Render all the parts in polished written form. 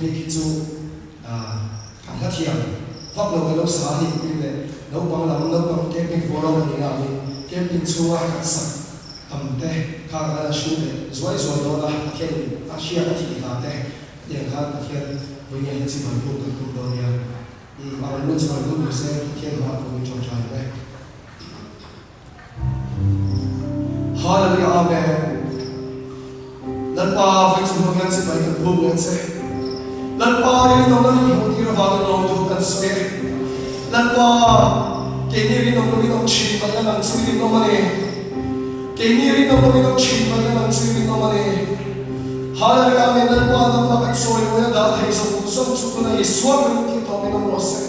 mi ki chu kan la thiam vak lo lo sa hi pin le lo pang lam lo pang camping forum ni la mi camping chua ka sa am te kha ga shu le zoi zoi lo la thian a shia ka thi la te yang kha thian với những gì mà tôi cần tôi nha, mà mình luôn chỉ cần tôi được xem thiên hạ của mình trong trái này. Hallelujah, amen. Lần qua phải chúng tôi nhận sự bài cần buông nhận sẽ. Lần qua đi nông dân đi một đi ra vào nông thôn cần sẽ. Lần qua cái này đi nông dân đi nông chim mà cái nông chim đi nông mà này. Cái này đi nông dân đi nông chim mà cái nông chim đi nông mà này. Hallelujah, amen. Lần qua nông mà cái soi mới đã thấy sống sống chúng tôi này suốt mình khi tôi mình nông sẽ.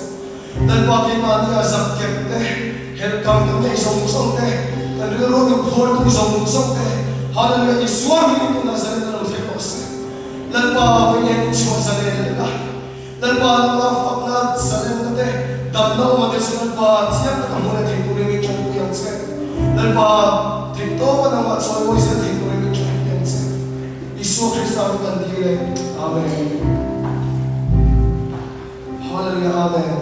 Lần qua cái mà đi ở giặc kẹp thế, hết cầm cái này sống sống thế. Kan rio mình phôi tu sống sống thế, hallelujah, Yeshua mình cũng đã dẫn đến lòng thiệt bổn. Lần qua với những chúa dẫn đến là, lần qua là pháp nad dẫn đến thế, đầm nâu mà thế lần qua thiệp các môn này thành tụi mình trong quyển sách. Lần qua thành tố và năng hoạt soi môi sẽ thành tụi mình trong quyển sách. Yeshua Christ mình cần đi lên, amen. Hallelujah, amen.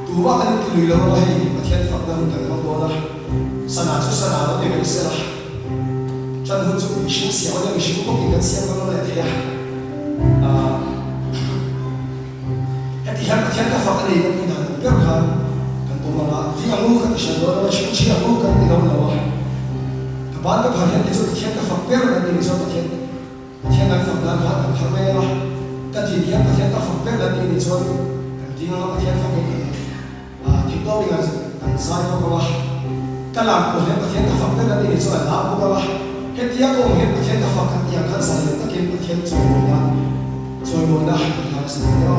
Tu wa kan tu lo lo hai thiên phật năng cần mong muốn là sana cho sana nó để mình sẽ là chân hương chúng mình sinh xéo để mình sinh có mình cần xem nó là thế hết thì hết cái phật này nó mình làm rất là cần tu mà thì anh ngu cần thì sao đó chúng chỉ anh ngu cần thì đâu là các bạn các bạn thì chúng thiên cái phật biết là mình cho cái thiên cái phật là nó thằng này là cái thì thiên cái phật biết là mình cho thì nó cái thiên phật này thì tôi bây giờ sai không có cái làm của hết cái thiên cái phật cái là đi cho là làm không có hết tiếc của hết cái thiên cái phật cái tiền cái sai cái kiếm cái thiên rồi mồi đã thì làm gì đó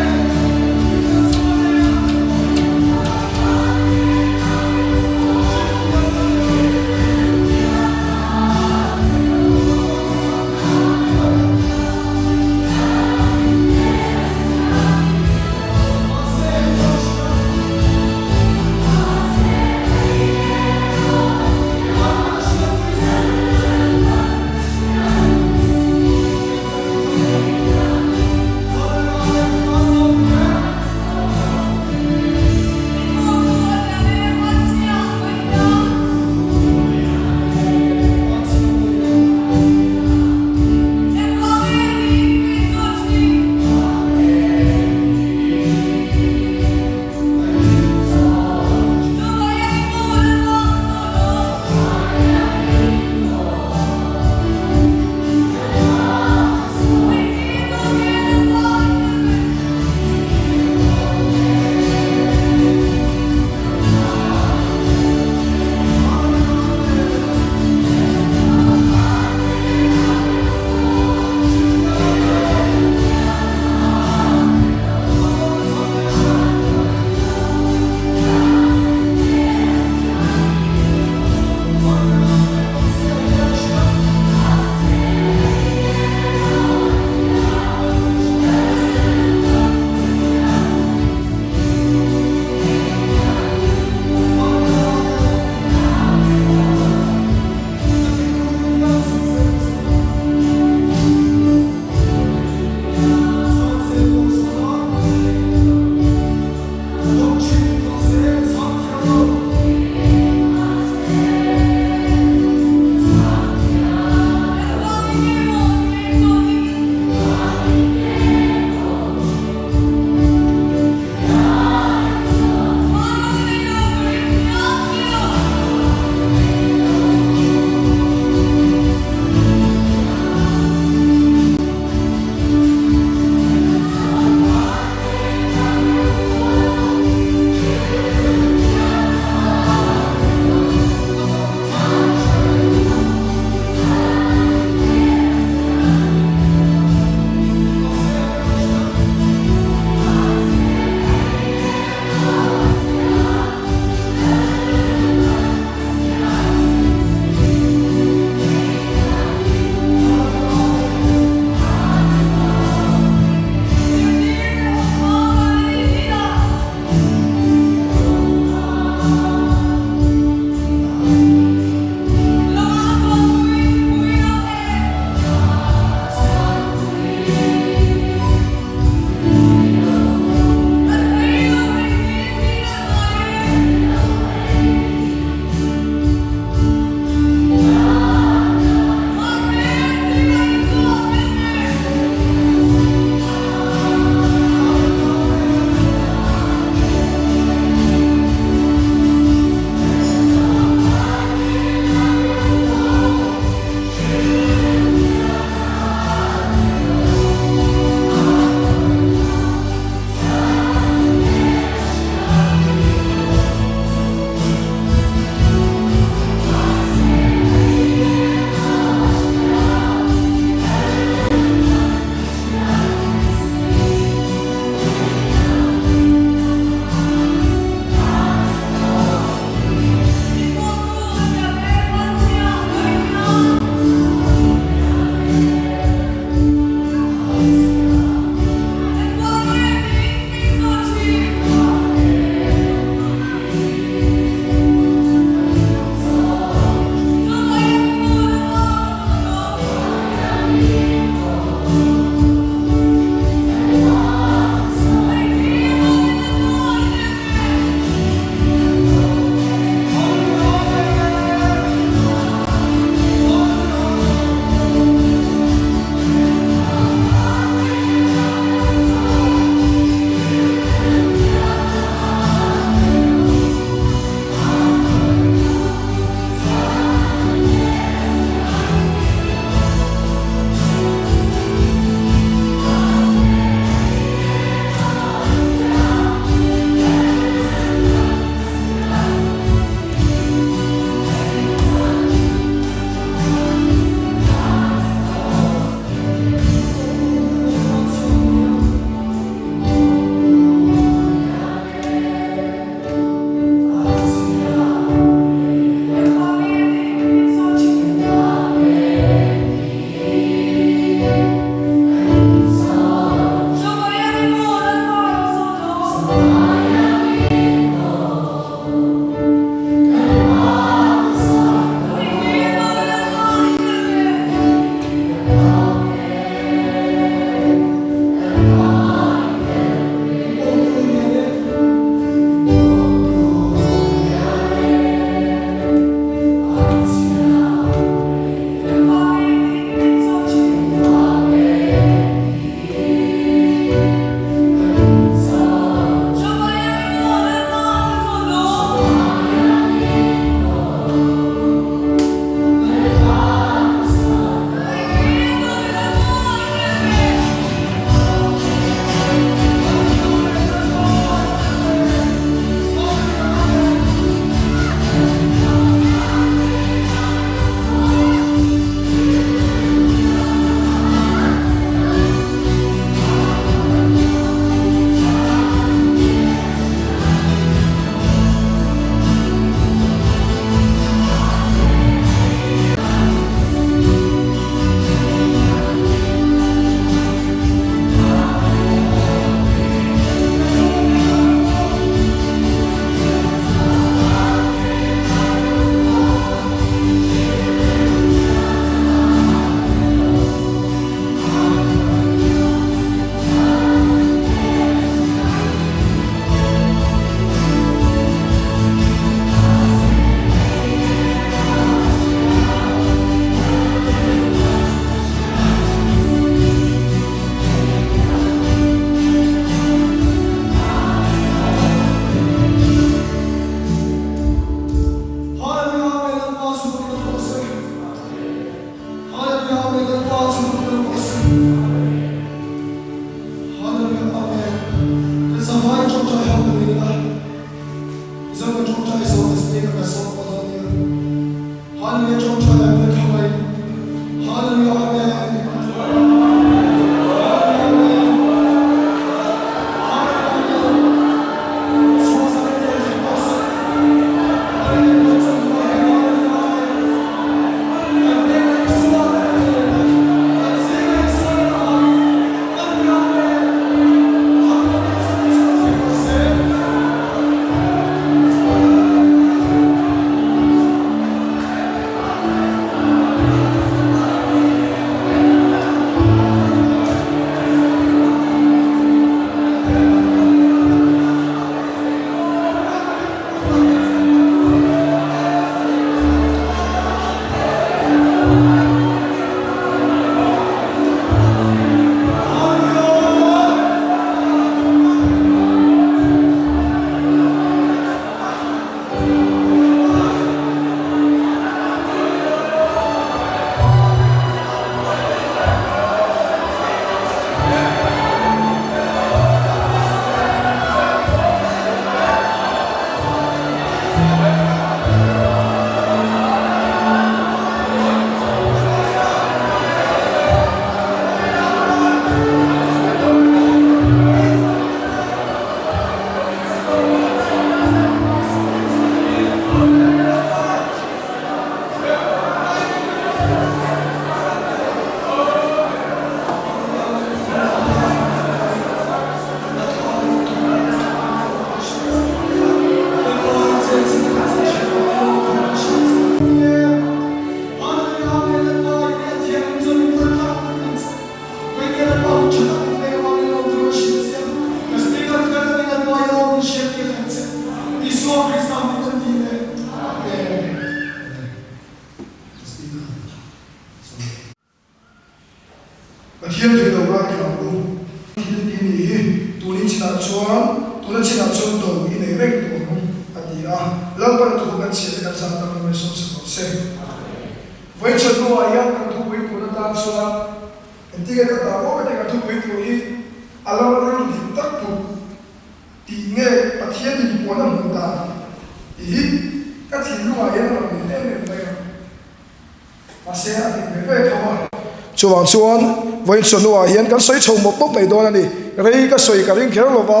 chuang chuan voi chunua hian kan soi chho mo pok mai don ani rei ka soi ka ring kher lova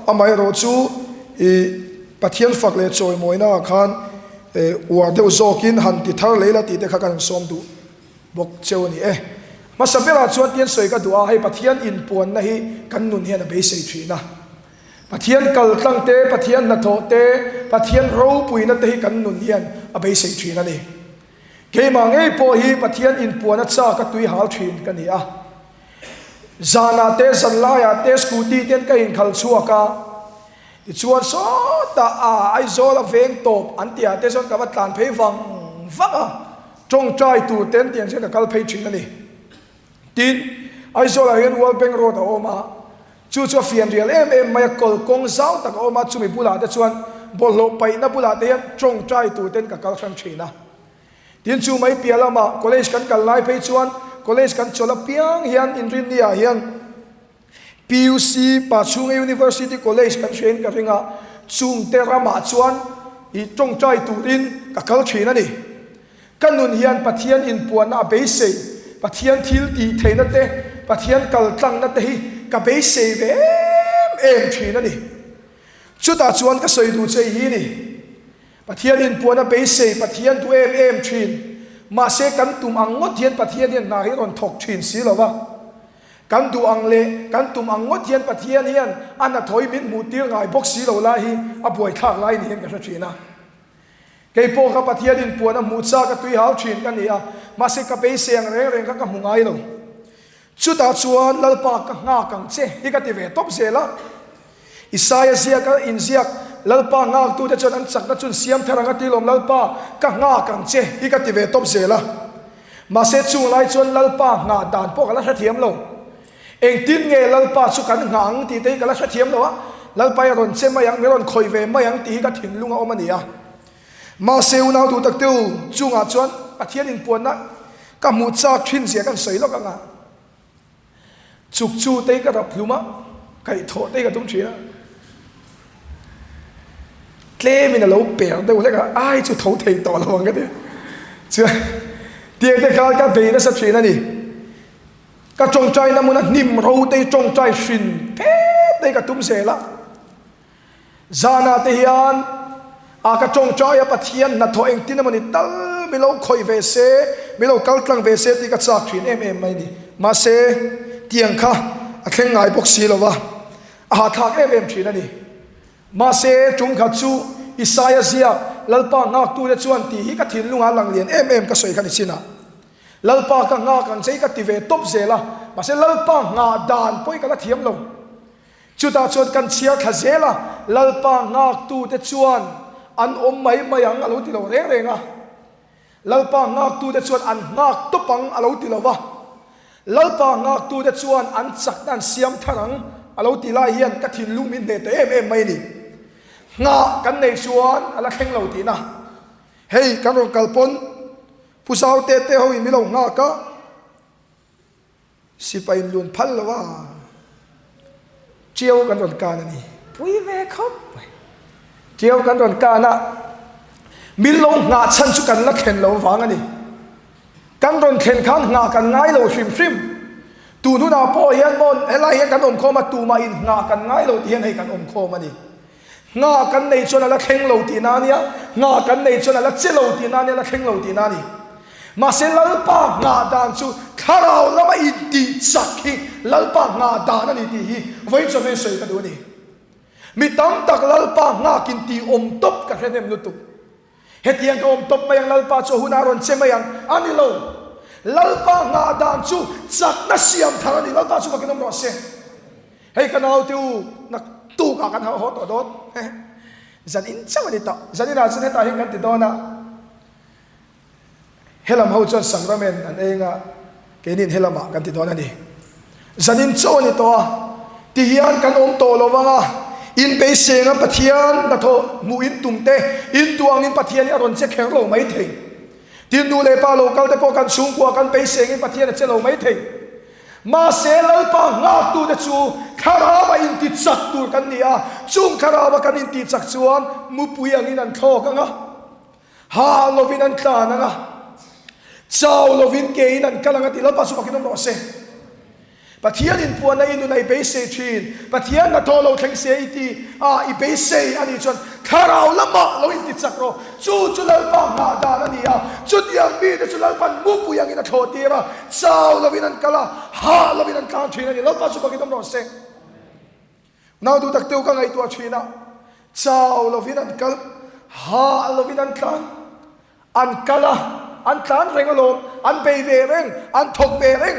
amai ro chu I pathian fak le choi moina khan wa deu zokin han ti thar leila ti te kha kan som du bok cheu ni ma sabela chuan tian soi ka dua hai pathian in pon na hi kan nun hian a be sei thina pathian kal tlang te pathian na tho te pathian ro pui na te hi kan nun hian a be sei thina ni ke ma ngei po hi pathian in pon a cha ka tui hal thin kan ni a zana te zanlaya te scooty ten ka in khal chuaka chuan so ta ai zo la veng top antia te son ka wat tlan phei wang wanga trong trai tu ten tian se ka kal phei thin ani tin ai zo la hian wal bank road a oma chu chu fian rial em mai kol kong zau tak oma chu mi bula te chuan bolo pai na bula te trong trai tu ten ka kal tham thina tin chu mai pialama college kan kal lai phei chuan college kan chola piang hian in rin nia hian PUC Pachunga University College kan train ka ringa chung te rama chuan I trong trai turin ka kal thina ni kanun hian pathian in puan a be sei pathian thil ti theina te pathian kal tlang na te hi ka be sei ve em thina ni chuta chuan ka soi du chei hi ni pathian in puan a be sei pathian tu em thin ma se kan tum angot hian pathian hian na hi ron thok thin si lova kan du ang le kan tum angot hian pathian hian ana thoi mit mutir ngai box si lo la hi a boi thak lai ni hian ka thina ke po ka pathian in puan a mu cha ka tui hal thin kan ni a ma se ka be seng reng ka mungai lo chuta chuan lalpa ka nga kang che hi ka ti ve top zela Isaiah sia ka in ziak lalpa nga tu te chon an chak na chun siam tharanga ti lom lalpa ka nga kang che hi ka ti ve top zela ma se chung lai chon lalpa nga dan po ka la thiam lo eng tin nge lalpa chu kan ngang ti te ka la thiam lo a lalpa ya ron che ma yang ron khoi ve ma yang ti ka thin lunga omania ma seu nau tu tak tu chunga chuan pathian in puan na ka mu cha thin sia kan soi lo ka nga chuk chu te ka rap luma kai tho te ka tum thia เล่มินะเราเปลี่ยนแต่ว่าเลยก็ไอ้จุดเท่าเทียต่อระวังกันดิเชื่อเดี๋ยวแต่เขาก็เป็นนักสัตว์นั่นนี่ก็จงใจนะมันนิ่มเราได้จงใจชินเพ่ได้ก็ตุ้มเสละจานาเทียนก็จงใจปะเทียนนัดทอเองที่นั่นมันนี่ตั้งไม่เราคอยเวเซไม่เรากัลกลังเวเซที่ก็จากชินไม่นี่มาเซเตียงข้าแข่งไงพวกสีเราวะทางชินนั่นนี่มาเซจุงขัดซูอิสายาเซียลัลปางากตูเดชวนตีฮิกัทินลุงหาลังเลียนก็สวยกันสินะลัลปางงากันใช้กัติเวตบเซละมาเซลัลปางาดานป่วยกันละเทียมลงจุดาชวนกันเชียร์ขเซละลัลปางากตูเดชวนอันไม่ยังอารมณ์ที่เราเร่งลัลปางากตูเดชวนอันงากตุปังอารมณ์ที่เราวะลัลปางากตูเดชวนอันจักนันเสียมทรังอารมณ์ที่ลายเฮียนกัทินลุงมินเดตไม่นี่งากันในชวนอะไรแข่งเราตีนะเฮ้ยกันรองกัลปนผู้สาวเตะเขาอีมีเรางาก็สิไปลุนพันแล้วว่าเจียวกันรอนการนี่ปุ้ยแวครับเจียวกันรอนการนะมีลงงาชันสุกันละแข่งเราฟังอันนี้กันรอนแข่งขันงากันง่ายเราชิมตูนุนาพ่อเฮียนบนอะไรเฮียนกันอมโคมาตูมาอินงากันง่ายเราเฮียนให้กันอมโคมานี่งากันในชนละแข่งเราตีนาเนี่ยงากันในชนละเจเราตีนาเนี่ยละแข่งเราตีนานี่มาเสลัลปางาดานซูคาราลมาอินดีสักฮิลัลปางาดานนี่ตีฮีไว้จะไม่สวยกันดูนี่มีตั้งตักลัลปางากินตีอมตบกันเห็นมุตุเหตุยังก็อมตบมายังลัลปาโจหุนารอนเชมายังอันนี้เราลัลปางาดานซูจักนัสยามทางนี้ลัลปาซูมากินน้ำร้อนเสให้กันเอาติวนักตู้กันเขาหดตัวโดนจันอินเจ้ามันต่อจันอินอาจจะตายกันติดโดนนะเฮลัมเขาจนสังรเมนอันเองอะเกนินเฮลัมกันติดโดนนั่นดิจันอินเจ้ามันต่อที่ฮิอันกันอมโตโลวังอะอินไปเสียงปะเทียนนัทโตมูอินตุงเตอินตัวอินปะเทียนอารมณ์เช็คแข็งโลไม่ถึงที่ดูเลยปาโลเกาแต่พอกันสูงกว่ากันไปเสียงปะเทียนเช็คโลไม่ถึงมาเสลัลปางาตูเดจูคาราบอินติจักตูกันนี่อ่ะจุงคาราบกันอินติจักจวนมุปุยังอินันโคกันอ่ะฮาโลวินันตานังอ่ะเจ้าโลวินเกอินันกันลังติลัลปาสุกินนโรเซปะเทียนอินปวนในอินุในเบสเซชินปะเทียนนัทโตโลเทงเซอิตีอีเบสเซอันนี้จนคาราลมาโลอินติจักโรจุลัลปางาดานันนี่อ่ะจุดยังมีแต่จุลัลปันมุปุยังอินันโคตีระเจ้าโลวินันกันละฮาโลวินันกันชินนี่ลัลปาสุกินนโรเซนาดูตักเตียวกันไงตัวชีนะเจ้าโลวินันกันฮาโลวินันกันอันกันละอันกันเร่งอารมณ์อันเบเวเร่งอันทกเบเร่ง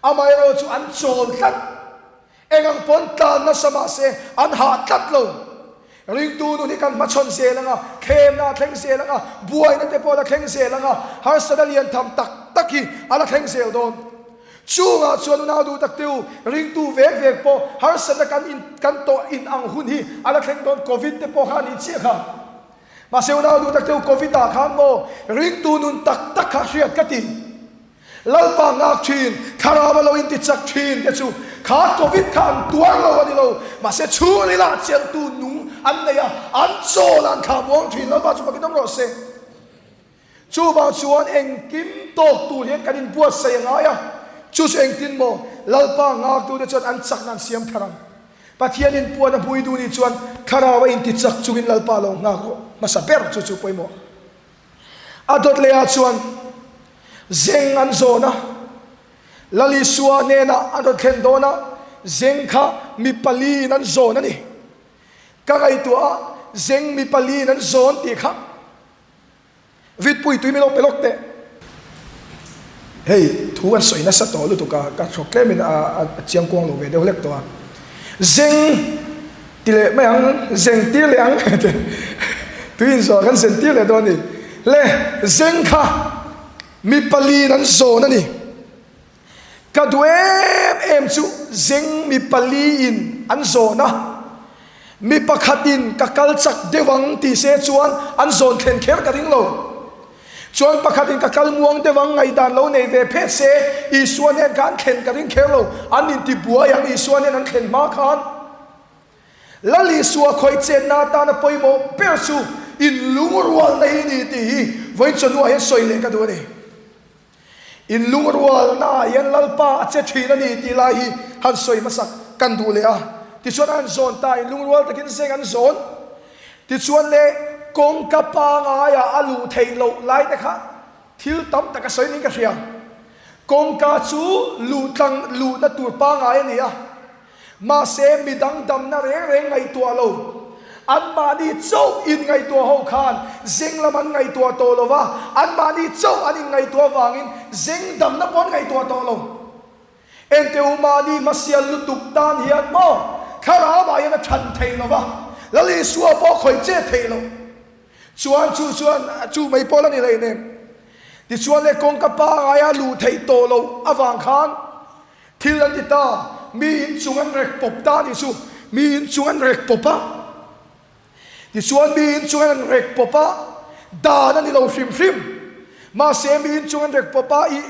อามาโรจูอันโจลตัดเอ็งปนตานนัสมาเซอันหาตัดลงริงตูนุนี่กันมาชนเซลังอ่ะเข้มนาเข่งเซลังอ่ะบวยนั่นเตปอละเข่งเซลังอ่ะฮาร์สเดเลียนทำตักฮีอะไรเข่งเซลโดนชูงอ่ะชวนนาดูตักติวริงตูเวกปอฮาร์สเดกันโตอินอังหุนฮีอะไรเข่งโดนโควิดเตปอฮานิเชียค่ะมาเซวนาดูตักติวโควิดตาขานโมริงตูนุนตักขาเชียกติลัลปางาชินคาราบาลอินติจักชินเดชูขาโควิดขันตัวเราวันนี้เรามาเสชูนี่ละเชียงตูนุงอันเนี่ยอันโซลันขามวงชินลัลปาจูมากินน้ำรสเซชูบาชวนเองกินโตตูเลี้ยงกันอินบัวเสียงไงอ่ะชูเองกินโมลัลปางาตูเดชวนอันจักนันเสียมคารังปะเทียนินปัวนับบุยดูนี่ชวนคาราวอินติจักจูอินลัลปาลงงาโกมาสับเปรชูไปโมอดอดเลยอาชวนเซงอันโซนะลลิสวาเนนะอันรถเข็นโดนะเซงข้ามีปลีนันโซนั่นนี่ก็ไอตัวเซงมีปลีนันโซนตีข้าวิดปุยตุยไม่ลงไปลกเตะเฮ้ยทุกวันสวยนะสัตว์ตัวลุตุกาชกเล่มินเจียงกวางโลเวเดวเล็กตัวเซงตีเล่ไม่ยังเซงตีเล่ยังตุยอินโซกันเซงตีเล่ตัวนี้เล่เซงข้ามีปลีนันโซนั่นนี่กระดูเอ็มจูเซงมีปลีอินอันโซนะมีปะขัดินกักลจักเดวังตีเสจวนอันโซนเข็นเขียร์กันดิ้งโลจวนปะขัดินกักลม่วงเดวังไงดานโลในเวเพเซอีส่วนเนี่ยการเข็นกันดิ้งเขียร์โลอันนี้ที่บัวอย่างอีส่วนเนี่ยนั้นเข็นมาคัน lali suwa khoi chen na ta na poi mo per chu in lungrual na hi ni ti voi chonua he soi le ka du ni in lungrual na yan lalpa che thina ni ti lai hi han soi masak kan du le a ti chuan an zon ta in lungrual takin seng an zon ti chuan le kong ka pa nga ya alu thei lo lai ta kha thil tam ta ka soi ning ka hria kong ka chu lu na tur pa nga ni a ma se midang dam na re ngai tua lo an ma ni chau in ngai tua ho khan zeng laman ngai tua to lo wa an ma ni chau an ngai tua wangin zeng dam na pon ngai tua to lo ente u ma ni masial lu tuk dan hian mo khara ba ya than thei lo wa lali suwa po khoi che thei lo chuan chu mai pola ni le ne ti chuan le kong ka pa nga ya lu thei to lo awang khan thil an ti ta mi in chungan rek pop ta ni su mi in chungan rek popa ti chuan mi in chungan rek popa da na ni lo hrim ma se mi in chungan rek popa i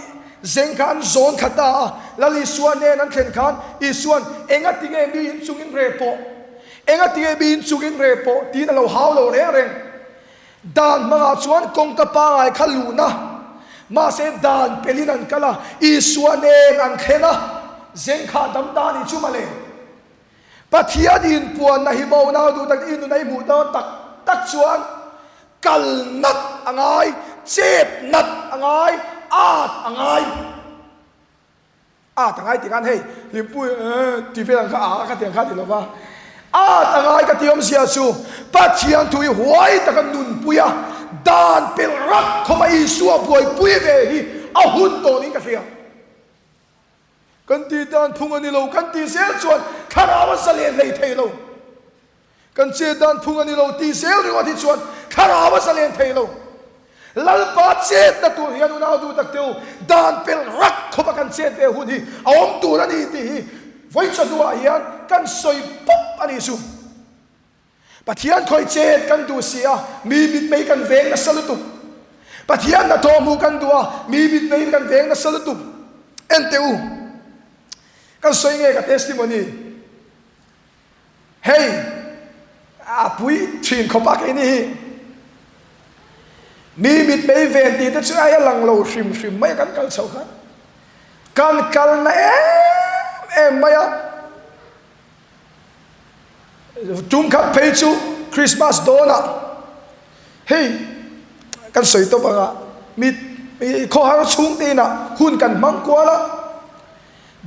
zeng khan zon khata lali suan ne nan thlen khan i suan enga tinge mi in chungin re po enga tinge mi in chungin re po ti na lo haw lo re reng dan mga chuan kong ka pa ngai khalu na ma se dan pelinan kala i suan ne an thena zeng kha dam ta ni chu male pathia din puan na hi mo na du tak in nai mu ta tak chuan kal nat angai chet nat angai at angai ti kan hei limpu ti fe ka a ka ti kha ti lo ba at angai ka ti om sia chu pathian thui huai ta kan nun puya dan pel rak khoma i suwa pui ve hi a hun to ni ka sia kan ti dan phung ani lo kan ti sel chuan kharawa salen lei thei lo kan che dan phung ani lo ti sel ri wa ti chuan kharawa salen thei lo lalpa chet na tu hian una du tak teu dan pel rak khoma kan chet ve hun hi awm tu na ni ti hi voi chadua hian kan soi pop ani su pathian khoi chet kan du sia mi mit mei kan veng na salutu pathian na to mu kan dua mi mit mei kan veng na salutu enteu kan soi nge ka testimony hey apui thin khopa ke ni mi mit mei ven ti te chu ai lang lo hrim mai kan kal chau khan kan kal na em maya tum khat phei chu Christmas dona hey kan soi to banga mit kho har chung ti na hun kan mang kwa la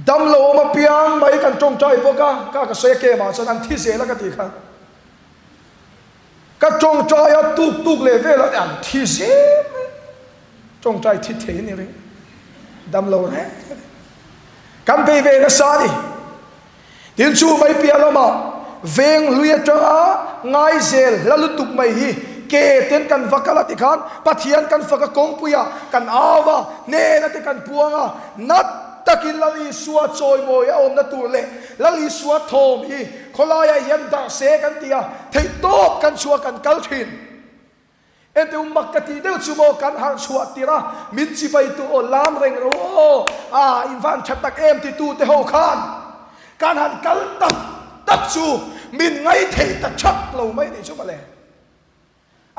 dam lo ma piang mai kan tong chai poka ka soi ke ma chan an thi se la ka ti kha ka tong chai a tuk le ve la an thi se tong chai thi the ni ring dam lo ne kan pe ve na sa ni tin chu mai pia lo ma veng luya tanga ngai zel lalu tuk mai hi ke ten kan vakala ti khan pathian kan faka kong puya kan awa ne na te kan puanga nat takin lali suwa choi mo ya om na tur le lali suwa thom hi kholaya yan da se kan tia thei top kan suwa kan kal thin ente umakati deu chumo kan har suwa tira min chi bai tu o lam reng ro invan chatak em ti tu te ho khan kan han kal tak chu min ngai thei ta chak lo mai ni chu male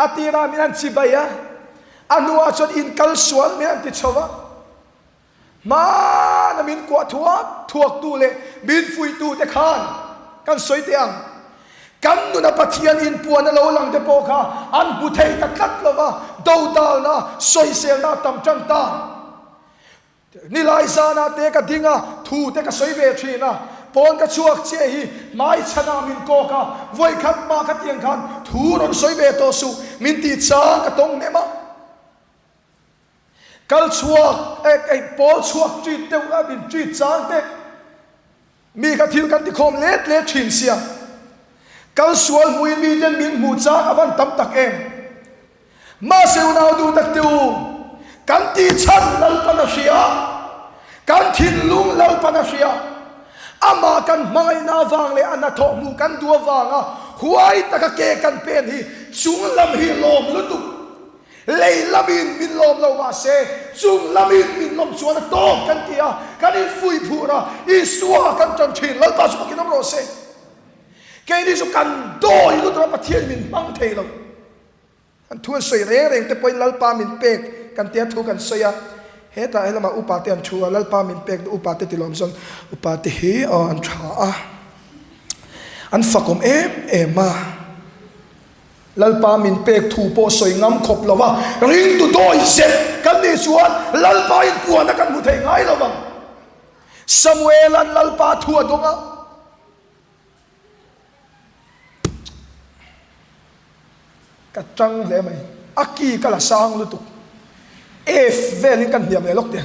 atira min an chi bai a anua chon in kal sual min an ti chowa ma na min kwa thuak tu le min fui tu te khan kan soi te ang kan nu na pathian in puan na lo lang te po kha an bu thei ta kat lo wa do dal na soi sel na tam chang ta ni lai sa na te ka dinga thu te ka soi ve thi na pon ka chuak che hi mai chana min ko ka voi khat ma ka tiang khan thu ron soi ve to su min ti chang ka tong ne ma kal chuak ai pol chuak chi te a bin chi chang te mi ka thil kan ti khom let thin sia kal sual mui mi den min mu chang avan tam tak em ma seu nau du tak tu kan ti chan lal pa na sia kan thin lung lal pa na sia ama kan mai na wang le ana tho mu kan du wanga huai ta ka ke kan pen hi chung lam hi lom lu tu lei lamin min lom lo wa se chung lamin min lom chuan to kan tia kan in fui phura i suwa kan chan thin lal pa su ki nom ro se cái đi số cần đôi lúc đó bắt thiên mình băng thầy lâu anh thua sợi rèn te poi lalpa min pek kan tia thu kan soya heta helama upate an thua lalpa min pek upate tilom zon upate hi an tha a an fakom ema lalpa min pek thu po soi ngam khop lawa ring tu doi set kan ni suan lalpa in puan kan mu thei ngai lawang Samuel an lalpa thua donga ka trăng le mai aki kala sang lu tu ef velin kan hiam le lok te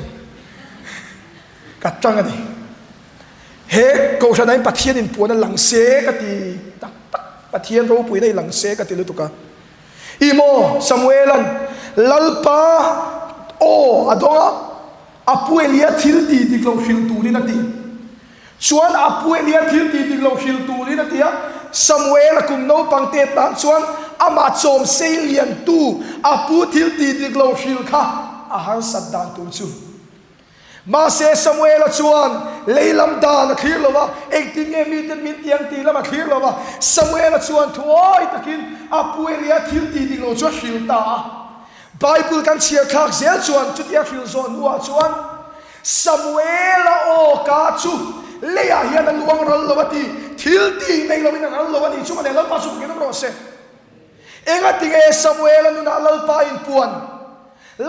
ka trăng ani he ko sa dai pathian in puan lang se ka ti tak tak pathian ro pui dai lang se ka ti lu tu ka imo Samuelan lalpa o adonga apuelia thil ti ti lo shil tu ni na ti chuan apuelia thil ti ti lo shil tu ni na ti Samuel kum no pangte tan chuan ama chom seilian tu apu thil ti dik lo shil kha a har sat dan tu chu ma se Samuel chuan leilam dan khir lowa ekting e mi ten min tiang ti lama khir lowa Samuel chuan thuai takin apu elia thil ti dik lo chu shil ta Bible kan chia khak zel chuan chutia shil zon wa chuan Samuel o ka chu leya hian an luang ral lowati thil ti nei lovin an lowani chu ne lalpa su ke no se enga tinge Samuel anu na lalpa in puan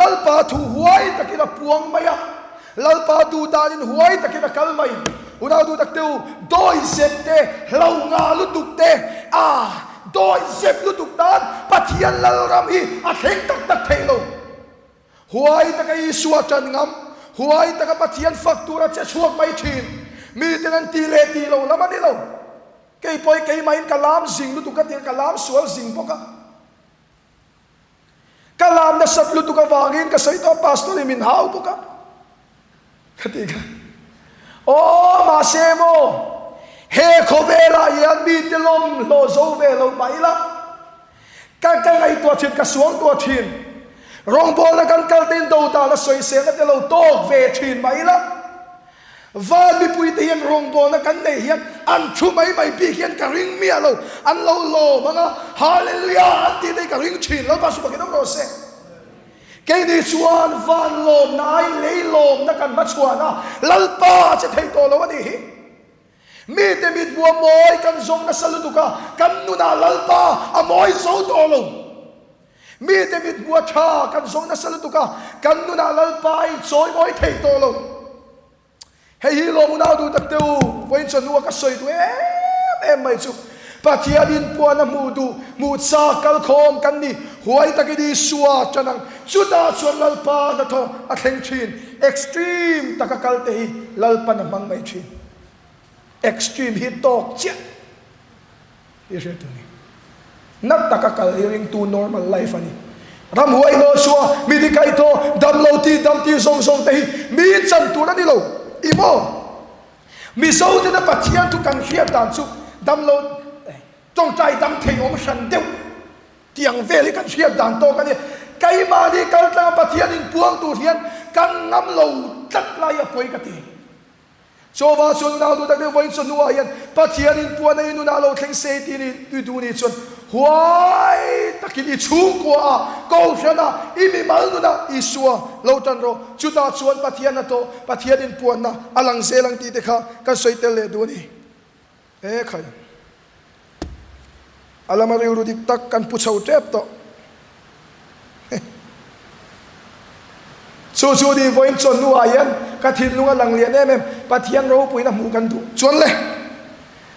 lalpa thu huai takina puang maya lalpa tu danin huai takina kalmai una du takteu doi zette hlonga lu tukte a doi zep lu tuktan pathian lalram hi a theng tak tak thailo huai takai suatan ngam huai taka pathian faktura che chuak mai thin mi tenan ti le ti lo lamani lo kei poi kei mai kalam zing lu tukat kalam sual zing poka kalam na sat lu tuka wangin ka saito pastor min hau poka katika o masemo he khovela yan mi telom lo zo ve lo maila ka ngai to thin ka suang to thin rong bol na kan kalten do ta la soi se na telo tok ve thin maila van mi pui te hian rong bol na kan nei hian an thu mai mai bi hian ka ring mi alo an lo lo manga hallelujah an ti dei ka ring thin lo pa su ka no se ke ni chuan van lom nai lei lom na kan ma chuana lalpa che thei to lo ani hi mi te mit bua moi kan zong na salu ka kan nu na lalpa a moi zo to lo mi te mit bua tha kan zong na salu ka kan nu na lalpa i choi moi thei to lo hei hi lo mu na du tak teu voin chon nu ka soi tu em mai chu pathian in puan a mu du mu cha kal khom kan ni huai takidi suwa chanang chuta chuan lalpa na tho a thleng thin extreme takakal te hi lalpa na mang mai thin extreme hi tok che ye tu ni nat takakal ring tu normal life ani ram huai lo suwa mi di kai to dam lo ti zong zong te hi mi chan tu na ni lo imo mi so te na pathian tu kan hiam dan chu dam lo trong trai dam thei om san deu tiang veli kan hiam dan to kan ni kai ma ni kal ta pathian in puang tu hian kan ngam lo tat lai a poi ka ti so va so na du ta de voin so nu a hian pathian in puan ai nu na lo thleng se ti ni tu du ni chon huai takin i chung ko a ko shana i mi mal nu na i suwa lo tan ro chuta chuan pathian na to pathian in puan na alang zelang ti te kha ka soitel le du ni e khai alamari urudik tak kan puchau tep to chu di voin chon nu a hian ka thin lunga lang lian em pathian ro pui na mu kan du chuan le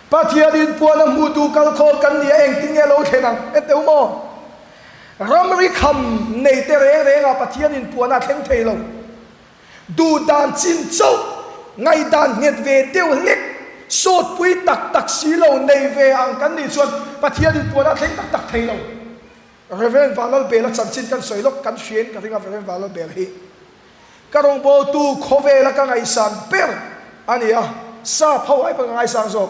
pathian in puan a mu du kal khol kan ni eng ting e lo thenang e teu mo ramri kham nei te re re nga pathian in puan a thleng thei lo du dan chin chau ngai dan nget ve teu lek sot pui tak tak si lo nei ve ang kan ni chuan pathian in puan a thleng tak tak thei lo reverend valal bela chan chin kan soilok kan sien ka ringa reverend valal bel hi karong bo tu khove la ka ngai san per ania sa phau ai pa ngai sang zo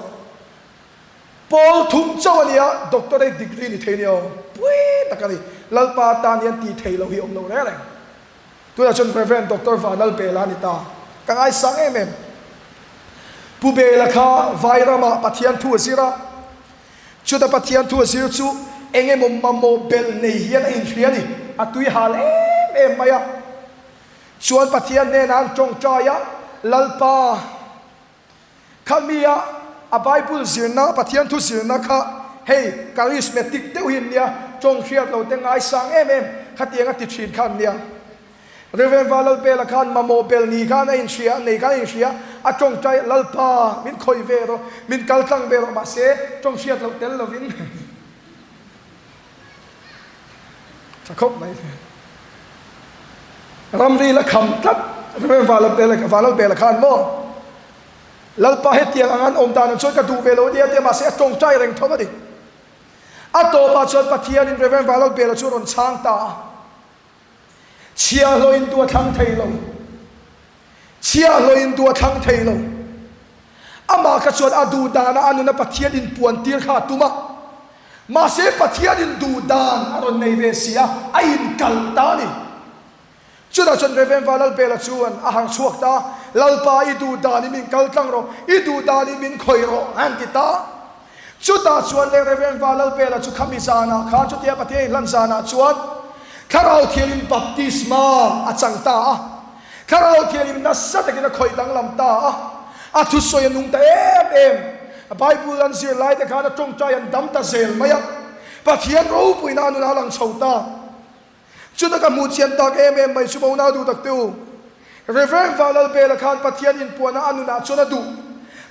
Paul thum chau ania doctorate degree ni thenio pui takani lalpa tan yan ti thei lo hi om lo re re tu la chon reverend doctor vanal bela ni ta ka ngai sang em pu bela kha vairama pathian thu sira chu ta pathian thu zir chu enge mo bel nei hian in hriani atui hal em maya chuan pathian ne nan tong chaya lalpa khamia a bible zirna pathian thu zirna kha hey charismatic te hin nia tong hriat lo te ngai sang em khatianga ti thin khan nia Reverend Valal Bela Khan Mamo Bel ni Khan in Shia nei Khan in Shia a tong chai lalpa min khoi vero min kaltang vero ma se tong Shia lo tel lovin khóc này ramri la kham tat Reverend Valal Bela Khan mo lalpa het tiang angan om tan choi ka du velo dia te ma se tong chai reng thoma di ato pa chot pathian in Reverend Valal Bela chu ron chang ta chia loin tua thang thei lo chia loin tua thang thei lo ama ka chot adu dana anuna pathian in puan tir kha tuma ma se pathian in du dan aron nei ve sia a in kal ta ni chuda chon Reverend Valal Bela chuan a hang chuak ta lalpa i du dan min kal tlang ro i du dan min khoi ro an ti ta chuta chuan le Reverend Valal Bela chu khamisana kha chu tia pathian lan sana chuan Karao thialim baptisma achang ta Karao thialim nasa takina khoi dang lam ta athu soya nung ta em Bible an sir lai ta kana tong chai an dam ta zel maya pathian ro puina nu na lang chauta chuta ka mu chian ta em mai chu na du tak tu Reverend Valal Bela Khan pathian in puana anu na chona du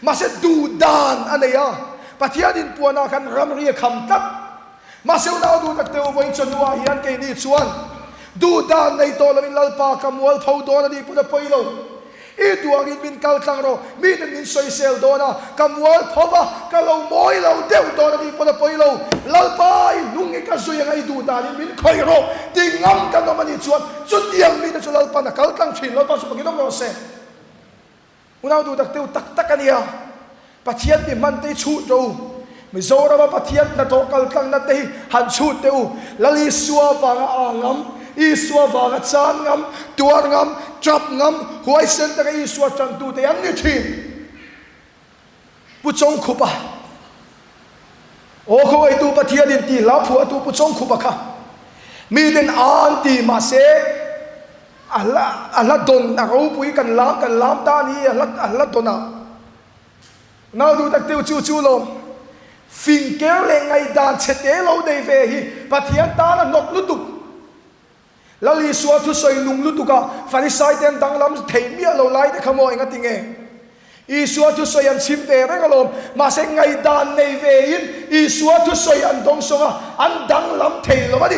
ma se du dan anaya pathian in puana kan ramri kham tak maseu na du tak teu voin chonua hian ke ni chuan du dan nei to lamin lalpa kamwal tho dona di puna poilo e duangin min kal tlang ro min min soi sel dona kamwal thoba kalo moi lo deu dona di puna poilo lalpa lungi ka zui ngai du dan min khoi ro ti ngam ka no mani chuan chu tiang min chu lalpa na kal tlang thin lalpa su pagidom ro se una du tak teu tak takania pathian bi man te chu ro Mizora ba pathian na to kal tlang na te han chu teu lali suwa wanga angam i suwa wanga chan ngam tuar ngam trap ngam huai sen ta i suwa chan tu te an ni thin pu chong khupa o ko ai tu pathian din ti la phu tu pu chong khupa kha mi den an ti ma se ala don na ro pui kan lam ta ni ala dona now du tak teu chu lom phình kéo lên ngày đàn chết tế lâu đầy về hi pathian ta là nọc lút tục là lý xua thu soi nung lút tục à phải sai tên đăng lắm thấy mía lâu lại để không ai nghe tiếng nghe y xua thu soi ăn chim về đấy cái mà sẽ ngày đàn này về in y xua thu soi ăn đông sông à ăn đăng lắm thấy lâu đi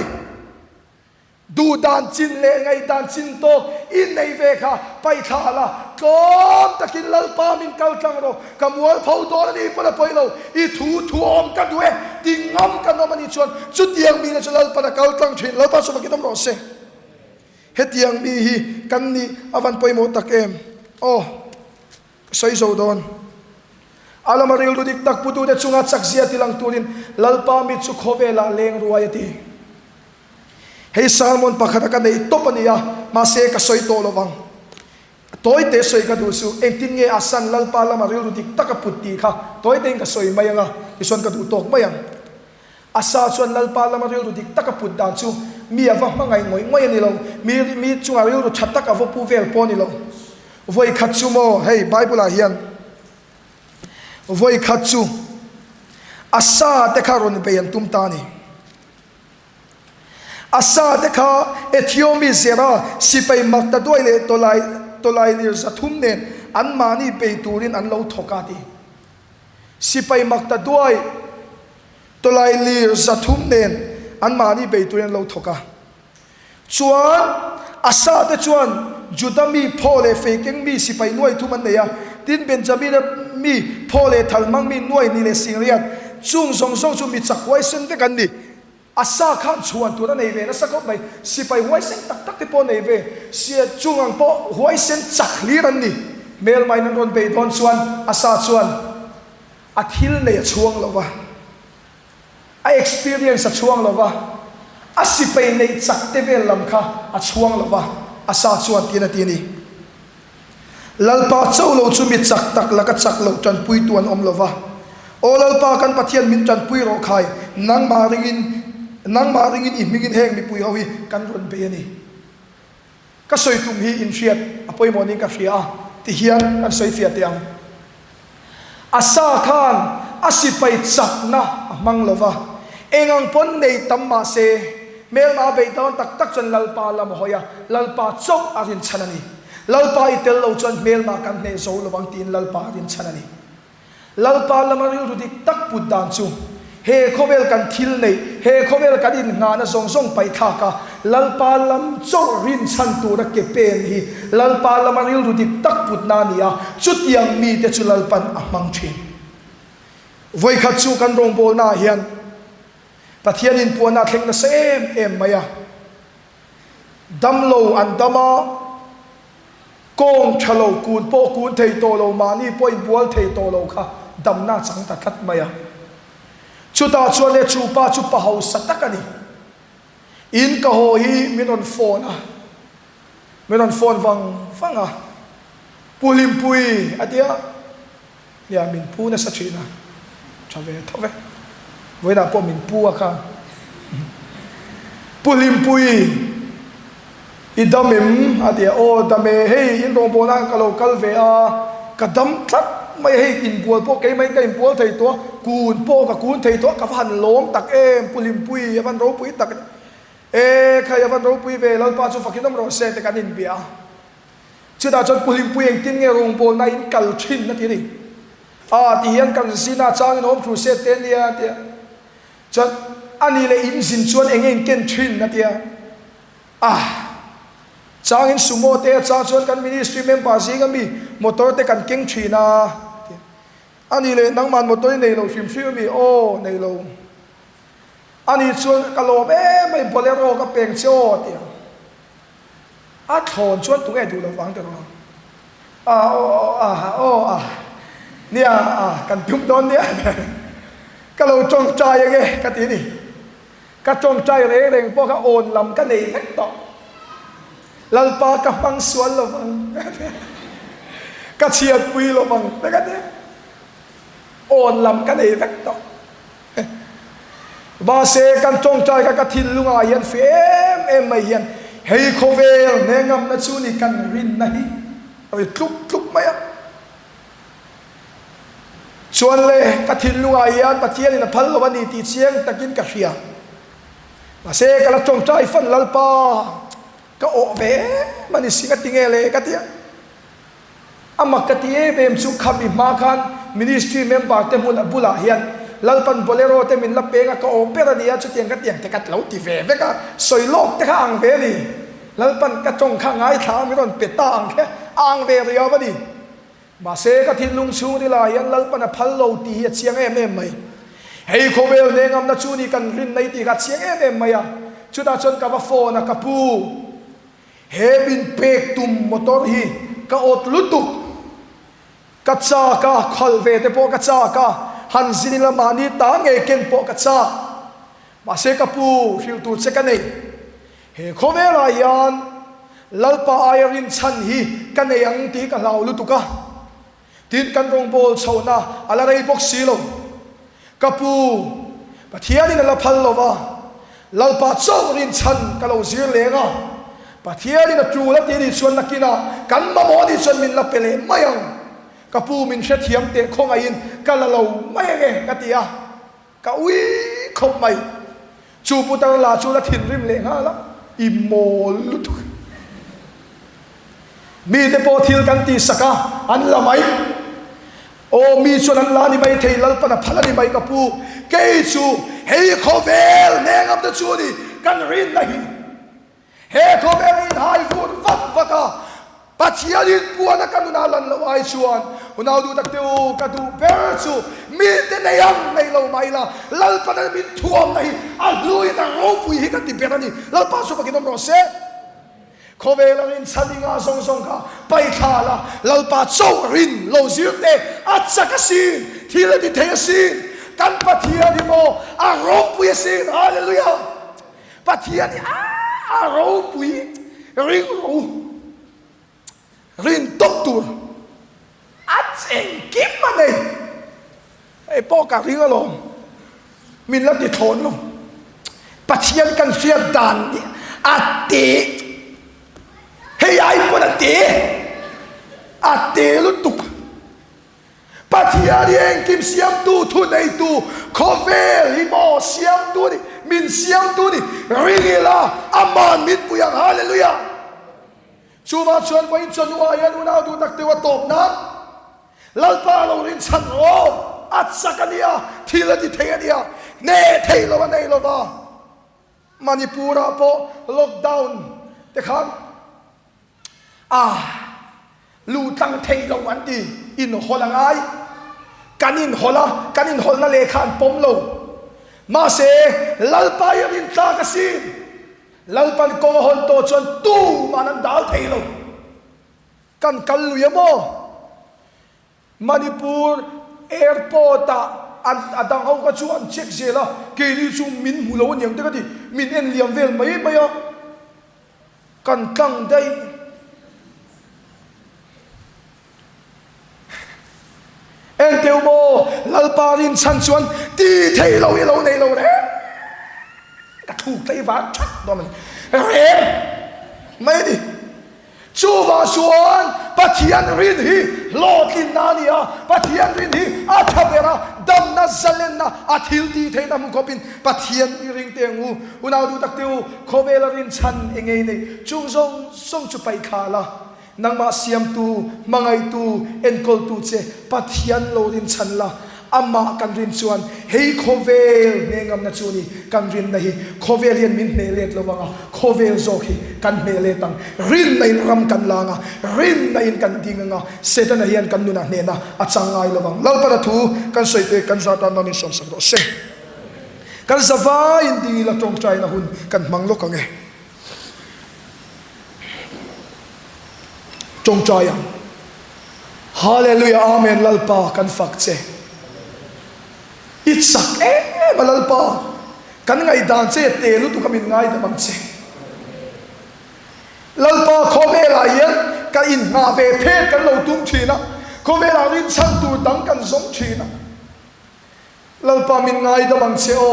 du đàn chín lệ ngày đàn chín to in này về khá bay thả là con ta kinh lalpa min kal tlang ro kamual phau do ni pa poi lo I thu om ka due ti ngam ka no mani chuan chu tiang mi na chu lalpa na kal tlang thin lalpa so ki dom ro se he tiang mi hi kan ni avan poi mo tak em soi zo don alamaril du dik tak putu de chunga chakzia tilang turin lalpa mi chu khovela leng ruayati hei salmon pakhata ka nei topania ma se ka soi to lovang toy te soi ka du su entin nge asan lalpa lama ril du dik taka putti kha toy te ka soi mayanga ison ka du tok mayang asa chuan lalpa lama ril du dik taka put dan chu mi awa mangai ngoi ni lo mi chunga ril du thatak avo pu vel poni lo voi khachu mo hey bible a hian voi khachu asa te kha ron be an tum ta ni asa te kha Ethiomi zera sipai makta doi le tolai lir zathum nen an mani pe turin an lo thokati sipai makta doi tolai lir zathum nen an mani pe turin lo thoka chuan asa te chuan judami phole faking mi sipai nuai thuman neya tin benjamin mi phole thalmang mi nuai ni le singriat chung song chu mi chakwai sen te kan ni asa khan chuan tu na nei ve na sakop mai sipai huai sen tak te po nei ve sia chungang po huai sen chak li ran ni mel mai nan ron be don chuan asa chuan a thil nei chuang lova a experience a chuang lova a sipai nei chak te vel lam kha a chuang lova asa chuan tini lalpa chau lo chu mi chak tak laka chak lo tran pui tuan om lova Olalpa kan pathian min chan pui ro khai nang ma ringin imingin heng mi pui hawi kan ron be ani ka soi tum hi in riat apoi morning ka ria ti hian an soi fiat yang asa khan asipai chakna amang lova engang pon nei tamma se mel ma be tawn tak tak chan lalpa lam hoya lalpa chok arin chanani lalpa itel lo chan mel ma kan ne zo lowang tin lalpa arin chanani lalpa lamaril rudik tak pudan chu he khovel kan thil nei he khovel kan in nga na song song pai tha ka lalpa lam chok rin chan tu ra ke pen hi lalpa lamaril rudik tak putna nia chutiang mi te chu lalpan amang thin voi khat chu kan rong bol na hian pathian in puana thleng na sem em maya damlo an dama kong thalo kun po kun thei to lo mani po in bual thei to lo kha damna chang ta that maya chuta chuale chupa chupa ho satakani in ka ho hi minon phone wang fanga pulim pui atia ya min pu na sa china chave thove voina po min pu aka pulim pui idamim atia o dame hey in rong bona kalo kalve a kadam tlat mai hey in bual po kai mai kai bual thei to kun po ka kun thei to ka han lom tak em pulim pui avan ro pui tak e khai avan ro pui ve lal pa chu fakinam ro se te kanin bia chuda chon pulim pui eng tin nge rong bol na in kal thin na ti ri a ti hian kan sina chang nom thu se te nia ti chon ani le in sin chuan eng ken thin na ti chang in sumo te chang chuan kan ministry member si kan mi motor te kan king thina ani le nang man motor nei lo sim sim mi o nei lo ani chuan kalo be mai bolero ka peng cho ti a thon chuan tu nge du lo wang te ro nia kan tum don nia kalo chong chai ge ka ti ni ka chong chai re reng po ka on lam ka nei hek to lalpa ka pang sual lo bang ka chiat pui lo bang te ka te on lam ka nei vek to ba se kan chong chai ka thil lunga hian fem em mai hian hei khovel ne ngam na chu ni kan rin na hi oi tluk mai chuan le ka thil lunga hian pathian in phal lo ani ti chiang takin ka hria ba se kala chong chai fan lalpa ka o ve mani singa tingele ka tia amak ka tie bem chu khami ma khan ministry member te mun bula hian lalpan bolero te min la penga ka opera dia chu tiang ka tiang te kat lo ti ve ve ka soilok te ka ang ve ni lalpan ka chong kha ngai tha mi ron peta ang ke ang ve ria ba ni ma se ka thin lung chu ni la hian lalpan a phal lo ti hi chiang em mai hei khovel ne ngam na chu ni kan rin nei ti ka chiang em mai chu da chon ka ba phone ka pu hebin pek tum motor hi ka ot lutuk ka cha ka khalve te po ka cha ka han sinila mani ta nge ken po ka cha ma se ka pu hil tu che ka nei he khovela yan lalpa ayarin chan hi ka nei ang ti ka lau lutuka tin kan rong bol chona ala rei bok silo ka pu pathiani na la phal lova lalpa chaw rin chan ka lo zir lenga pathiani na tu la ti ni chuan nakina kan ma mo ni chuan min la pele mayang kapu min she thiam te khong ain kalalo mai nge katia ka ui khop mai chu putar la chu la thin rim le nga la imol lutu mi te po thil kan ti saka an la mai o mi chuan an la ni mai thei lal pana phala ni mai kapu ke chu hei khovel ne ngam te chu ni kan rin na hi he khovel in hai fur vaka pathian in puana kanuna lan lo ai chuan unau du tak teu ka du ber chu mi te nei ang nei lo mai la lal pa na mi thuam nei a lui na ro pui hi ka ti berani lal pa su pakinom ro se khovelang in saninga song song ka pai thala lal pa chau rin lo zirte achaka sin thila ti the sin kan pathian ni mo a ro pui sin hallelujah pathian ni a ro pui ring ro rin tok tur at en kim mane ai po ka ringa lo min la ti thon lo pathian kan fiat dan ate hey ai po na te ate lu tuk pathian eng kim siam tu thu nei tu khovel hi mo siam tu ni min siam tu ni ringila aman mit puyang hallelujah chuma chuan ko in chon wa yan una du tak te wa top na lalpa lo rin chan ro at sakania thila di thenia ne thailo wa nei lo ba manipura po lockdown te khan lu tang thailo wan ti in holangai kanin holna le khan pom lo ma se lalpa yin ta ka sin lalpan ko hon to chon tu manan dal thailo kan kallu yamo Manipur airport adang ho ka chuan check zela ke ni chu min mulo nyang te ka ti min en liam vel mai ya kan tang dai en teu mo lalparin chan chuan ti thailo ye lo nei lo re ka thuk tai va chat do man re mai di chu va chuan pathian rin hi lotin na nia pathian rin hi athabera dam na zalen na athil ti theina mu kopin pathian ring tengu unau du tak teu khowela rin chan engei nei chung song chu pai khala nangma siam tu mangai tu enkol tu che pathian lo rin chan la amma kan rin chuan hei khovel ne ngam na chuni kan rin na hi khovelian min ne let lowanga khovel zo hi kan me le tang rin nei ram kan langa rin nei kan dinga setan hian kan nuna ne na achangai lowang lalpara thu kan soite kan zata na min som sang do se kan zawa indi la tong trai na hun kan manglo kange tong trai hallelujah amen lalpa kan fakche itsak malalpa kan ngai dan che te lu tu kamin ngai da bang che lalpa khomela yen ka in nga ve phe kan lo tum thina khomela rin chan tu dang kan zom thina lalpa min ngai da bang che o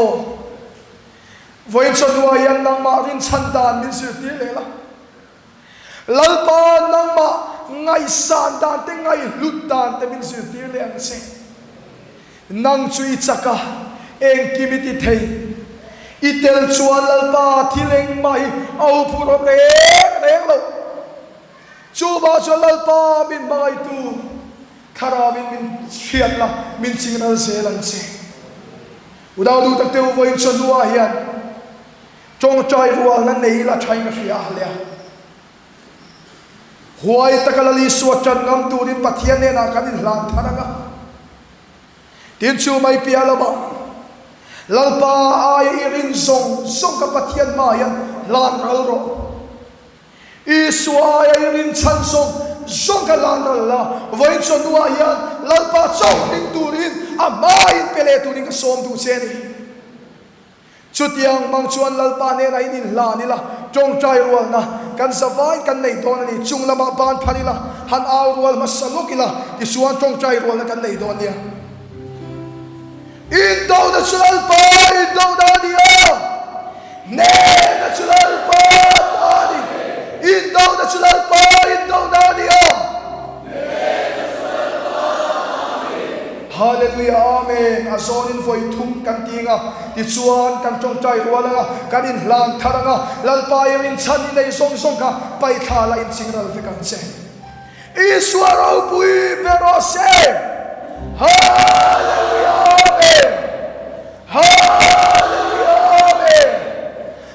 voi chonwa yan nang ma rin chan dan min sir ti le la lalpa nang ma ngai san dan te ngai lut dan te min sir ti le ang se nang chui chaka eng kimiti thei itel chuan lalpa thileng mai au phurom reng lo chu ba chuan lalpa min mai tu khara min khiat la min chingal se lang se udau du tak teu voi chonua hian chong chai rual na nei la thai na ria le huai takalali suat ngam turin pathian ne na kanin hlan thananga tin chu mai pialama lalpa ai irin song ka pathian ma yan lan ro iswa ai irin chan song ka lan la voi chonua yan lalpa chong tin turin amai pele turin ka som tu cheni chutiang mang chuan lalpa ne na in la ni la chong trai rual na kan savai kan nei don ni chung lama ban phanila han aw rual masalukila ti suan chong trai rual na kan nei don nia Indaw natural pa, indaw daniya. Ne natural pa, dani. Indaw natural pa, indaw daniya. Hallelujah, amen. Azonin foi thum kan tinga, ti chuan kan chong chai ruala kan in lang tharanga, lalpai in chani nei song ka pai thala in singral fe kan se. Iswaro pui berose. Hallelujah. Hallelujah, amen.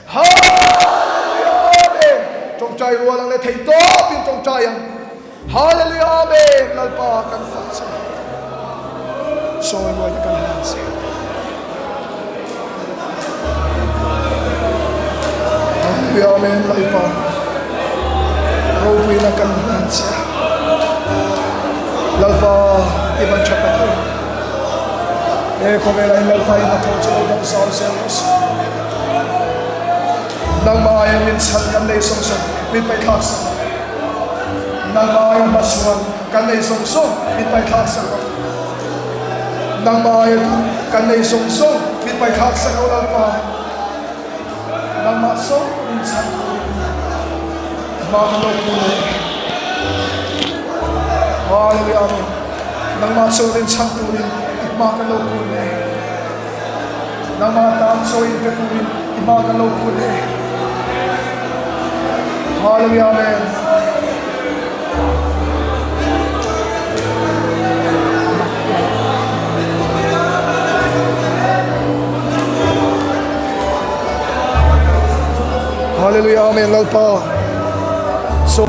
Hallelujah, amen. Trong trai rùa lang le thầy to pin trong trai ang. Hallelujah, amen. Lalpa kan phát se. Soi ngồi kan lan se. Hallelujah, amen. Lalpa. Rau pui na kan lan se. Lalpa iban chapat. Komela in lalpa in ato chulo dam sao selos nang maaya min san kan nei song song min pai khas nang maaya masuan kan nei song song min pai khas nang mai kan nei song song mit pai thak sa ko lalpa nang ma song in san ma lo ku ne hallelujah amen nang ma so rin san tu rin ma ka lo ku ne nang ma tam so in ka tu rin ma ka lo ku ne hallelujah amen hallelujah amen lalpa so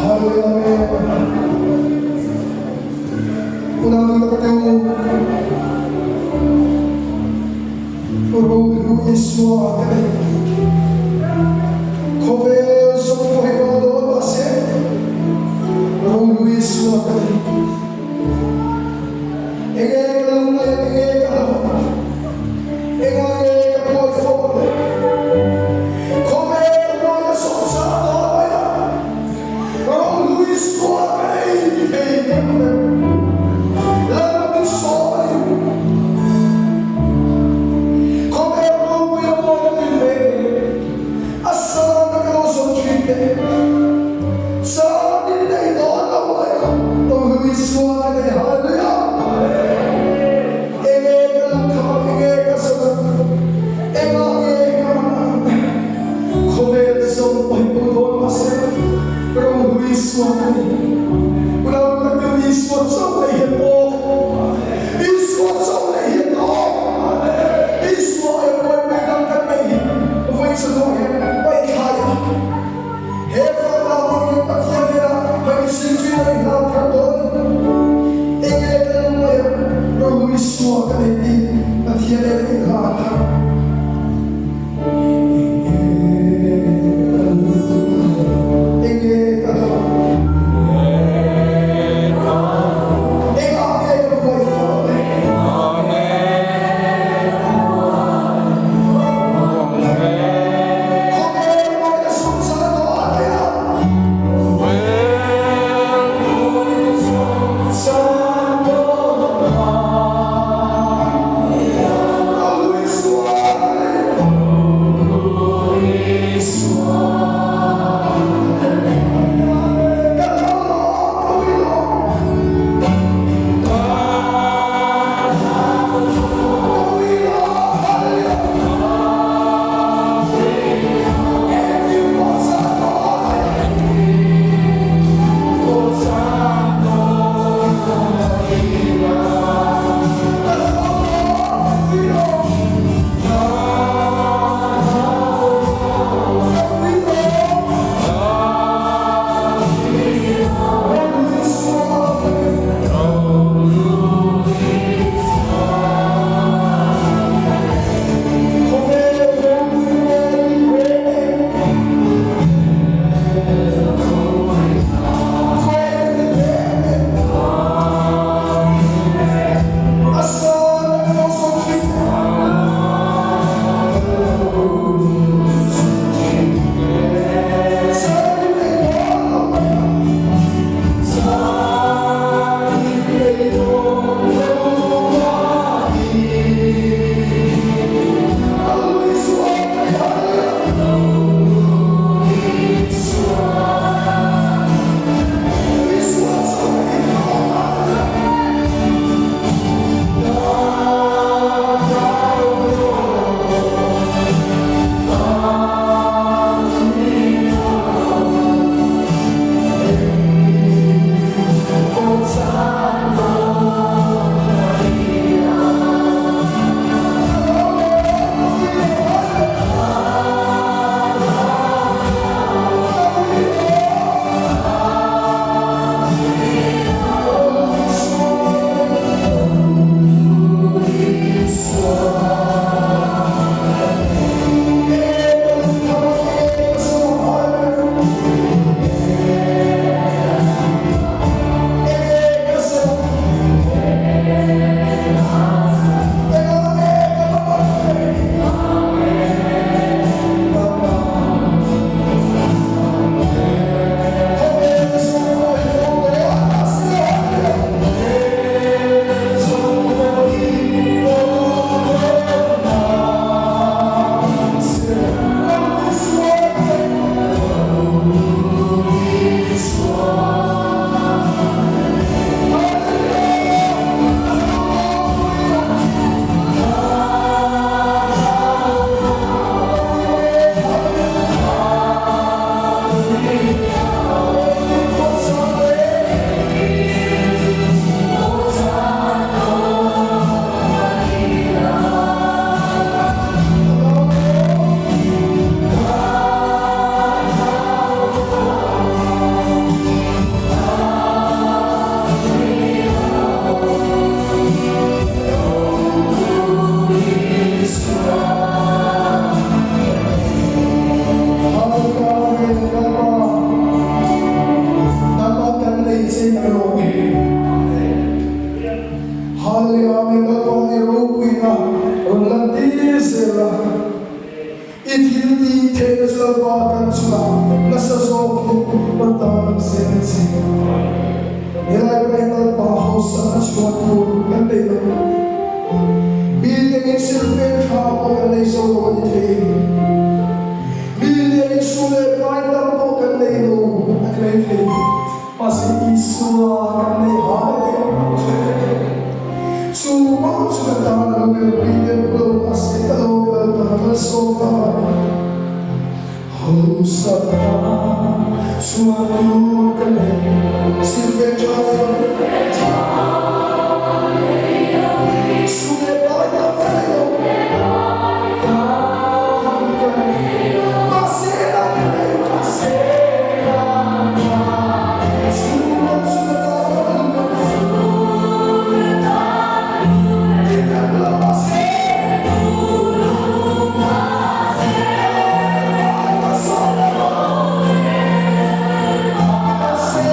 Hallelujah. Hallelujah, may the Lord Iroquina, Rolandizera, Itildi Tesla Bakansula, Nasazoki, Patan Sensi. Nilai Renal Pahosa, Swatu, and they know. Building a silver car and they saw what it is. Building a sule by the book and they know, and lately, Pasi Isua and they hide. So much of the time will be the blow as it all so oh, Sata, Suatu, Kane, Silvejo, say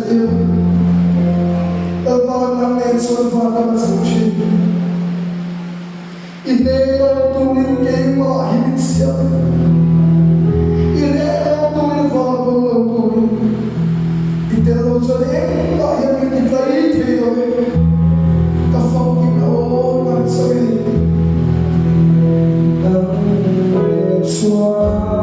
Deus. Eu falo na mente, Senhor, fala na nossa contigo. E nem eu tu ninguém morre iniciando. E nem eu tu e volta eu tu. E Deus, eu nem morre a mim de cair, Deus. Da forma que não vai saber. Não é sua.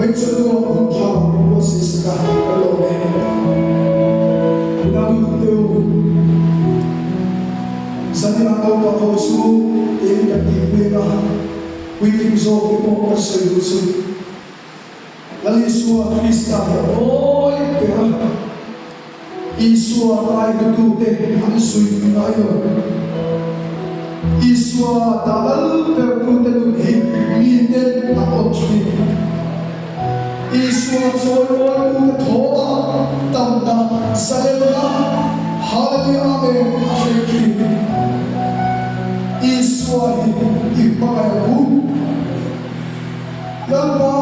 picture of the job was his God alone. Without you, Sunday I go to school, in the evening, we can so people are so Laliswa Krista, oh, yeah. Iswa ay dudute ang suy ngayon. Iswa dahil perpute tuhin miten ang otri. Iswa soy kung thoda tamda salena hallelujah amen ashekri. Iswa ipakayahu. Yalpa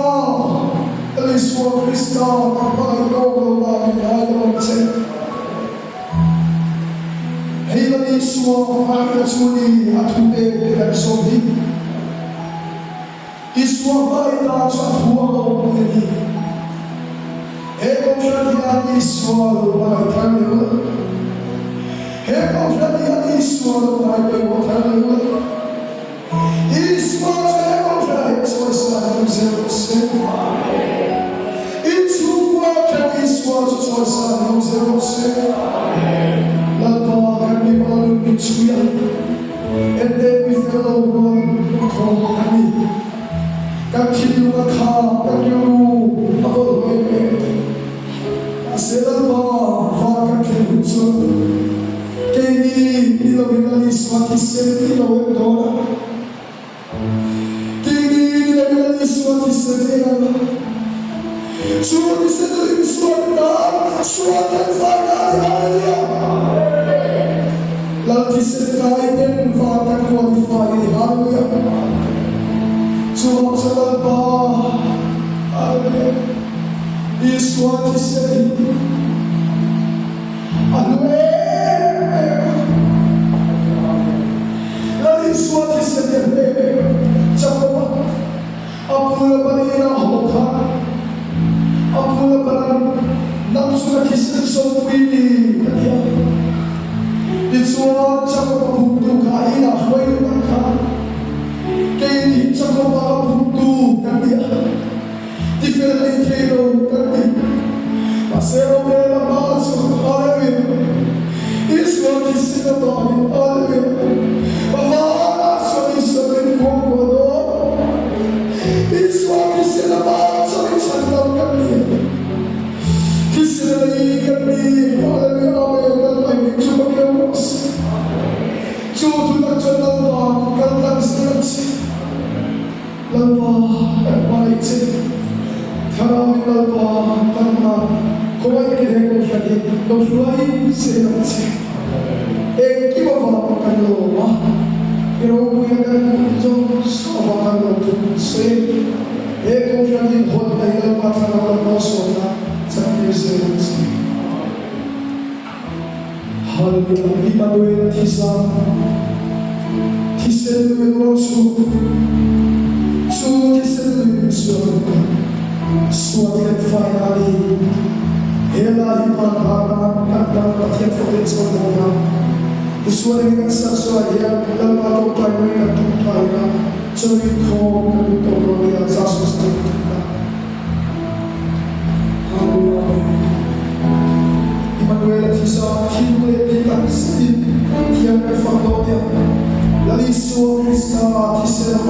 Laliswa Krista kapag ikaw ang mga Hei Iswa makina suni atute keksohi. Iswa baita chatua ko ni. Eko shadi Iswa lo baita ni. Eko shadi Iswa lo baita ni. Iswa eko shadi Iswa sa se. Iswa shadi Iswa sa se. And then we fell over called Honey. Kakilu Maka, Kakilu, Above Selaba, Vakakilu, Kini, Nilavilanis, Matisel, Nilavendora. Kini, Nilavilanis, Matisel, Suat is the living Suat, Suat and Fire, Lati sekai dan fakat qualify hallelujah. Suam salaba hallelujah. Iswa tisei hallelujah. Lati iswa tisei cakap apula panina hoka apula panan namsuka kisah sopini dia. Iswa cakap buntu kaina hoy nakha kini cakap buntu kandia diferente kero kandi pasero mera basu hallelujah Iswa kisina tani hallelujah bavara so iswa kongodo Iswa kisina basu chanda kandia kisina kandi hallelujah amen Tudo na janela, cantando estante. Lampa, baite. Karami lampa, lampa. Como é que é que eu falei? Não foi estante. E que eu vou falar caloma? Eu vou ir então só falando tudo sei. E que eu já disse roda aí lampa para o nosso lá. Sabe estante. Hallelujah. Imanuel Tisa. Tiselu Rosu. Su tiselu Rosu. Suaket finally. Ela imanana kanta patiat forex kodona. Usuari ngasa suaya lampa topai na topai na. Chori ko kaluto roya zasus tukna. Hallelujah. Emanuela Tisa, Kimble, Pitaxi, Tiago Fandonia, Lalisua Krista, Tisera,